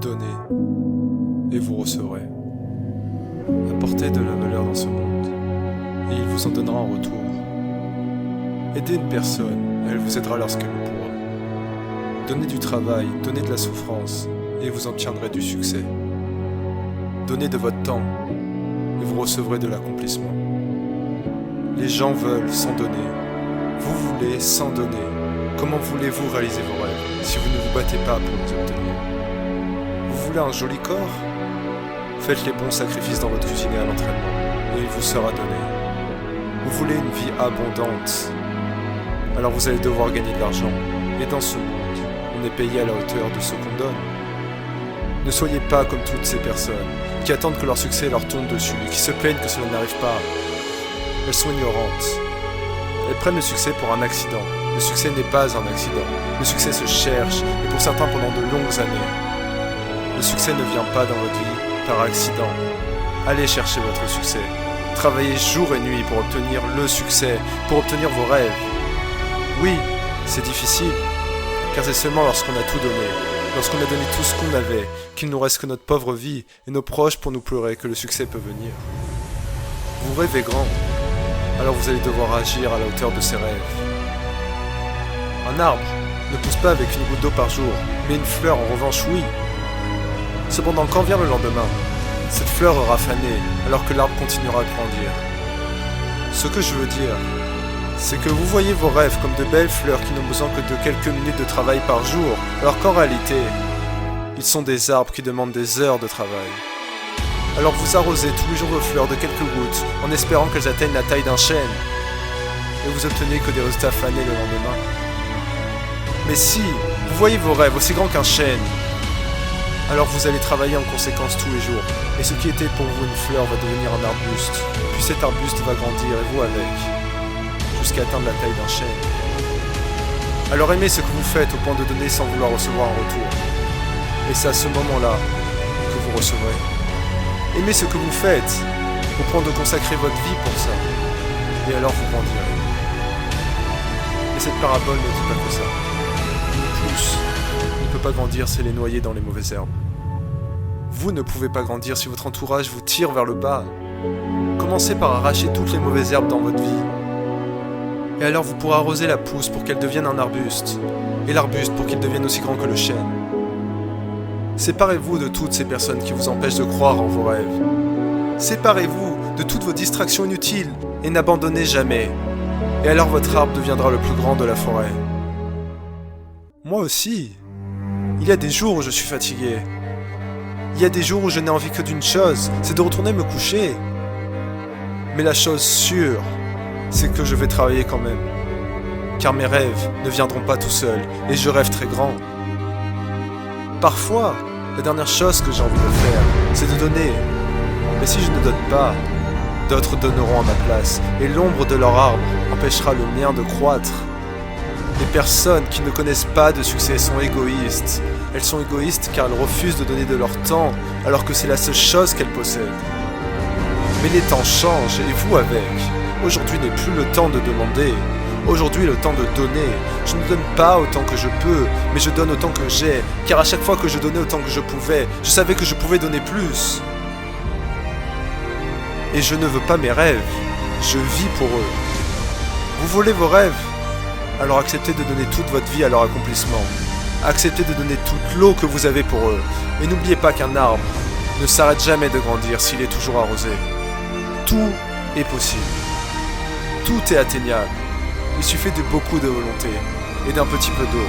Donnez, et vous recevrez. Apportez de la valeur dans ce monde, et il vous en donnera en retour. Aidez une personne, elle vous aidera lorsqu'elle le pourra. Donnez du travail, donnez de la souffrance, et vous obtiendrez du succès. Donnez de votre temps, et vous recevrez de l'accomplissement. Les gens veulent sans donner. Vous voulez sans donner. Comment voulez-vous réaliser vos rêves si vous ne vous battez pas pour les obtenir? Vous voulez un joli corps? Faites les bons sacrifices dans votre cuisine et à l'entraînement, et il vous sera donné. Vous voulez une vie abondante? Alors vous allez devoir gagner de l'argent. Et dans ce monde, on est payé à la hauteur de ce qu'on donne. Ne soyez pas comme toutes ces personnes qui attendent que leur succès leur tombe dessus et qui se plaignent que cela n'arrive pas. Elles sont ignorantes. Elles prennent le succès pour un accident. Le succès n'est pas un accident. Le succès se cherche, et pour certains pendant de longues années. Le succès ne vient pas dans votre vie par accident. Allez chercher votre succès. Travaillez jour et nuit pour obtenir le succès, pour obtenir vos rêves. Oui, c'est difficile, car c'est seulement lorsqu'on a tout donné, lorsqu'on a donné tout ce qu'on avait, qu'il nous reste que notre pauvre vie et nos proches pour nous pleurer que le succès peut venir. Vous rêvez grand, alors vous allez devoir agir à la hauteur de ces rêves. Un arbre ne pousse pas avec une goutte d'eau par jour, mais une fleur en revanche oui. Cependant, quand vient le lendemain, cette fleur aura fané, alors que l'arbre continuera de grandir. Ce que je veux dire, c'est que vous voyez vos rêves comme de belles fleurs qui n'ont besoin que de quelques minutes de travail par jour, alors qu'en réalité, ils sont des arbres qui demandent des heures de travail. Alors vous arrosez tous les jours vos fleurs de quelques gouttes, en espérant qu'elles atteignent la taille d'un chêne, et vous obtenez que des résultats fanés le lendemain. Mais si vous voyez vos rêves aussi grands qu'un chêne, alors vous allez travailler en conséquence tous les jours, et ce qui était pour vous une fleur va devenir un arbuste, puis cet arbuste va grandir et vous avec, jusqu'à atteindre la taille d'un chêne. Alors aimez ce que vous faites au point de donner sans vouloir recevoir un retour, et c'est à ce moment-là que vous recevrez. Aimez ce que vous faites au point de consacrer votre vie pour ça, et alors vous grandirez. Mais cette parabole ne dit pas que ça. Une pousse ne peut pas grandir si elle est noyée dans les mauvaises herbes. Vous ne pouvez pas grandir si votre entourage vous tire vers le bas. Commencez par arracher toutes les mauvaises herbes dans votre vie. Et alors vous pourrez arroser la pousse pour qu'elle devienne un arbuste, et l'arbuste pour qu'il devienne aussi grand que le chêne. Séparez-vous de toutes ces personnes qui vous empêchent de croire en vos rêves. Séparez-vous de toutes vos distractions inutiles, et n'abandonnez jamais. Et alors votre arbre deviendra le plus grand de la forêt. Moi aussi. Il y a des jours où je suis fatigué. Il y a des jours où je n'ai envie que d'une chose, c'est de retourner me coucher. Mais la chose sûre, c'est que je vais travailler quand même. Car mes rêves ne viendront pas tout seuls, et je rêve très grand. Parfois, la dernière chose que j'ai envie de faire, c'est de donner. Mais si je ne donne pas, d'autres donneront à ma place, et l'ombre de leur arbre empêchera le mien de croître. Les personnes qui ne connaissent pas de succès sont égoïstes. Elles sont égoïstes car elles refusent de donner de leur temps, alors que c'est la seule chose qu'elles possèdent. Mais les temps changent, et vous avec. Aujourd'hui n'est plus le temps de demander. Aujourd'hui est le temps de donner. Je ne donne pas autant que je peux, mais je donne autant que j'ai. Car à chaque fois que je donnais autant que je pouvais, je savais que je pouvais donner plus. Et je ne veux pas mes rêves, je vis pour eux. Vous voulez vos rêves? Alors acceptez de donner toute votre vie à leur accomplissement. Acceptez de donner toute l'eau que vous avez pour eux. Et n'oubliez pas qu'un arbre ne s'arrête jamais de grandir s'il est toujours arrosé. Tout est possible. Tout est atteignable. Il suffit de beaucoup de volonté et d'un petit peu d'eau.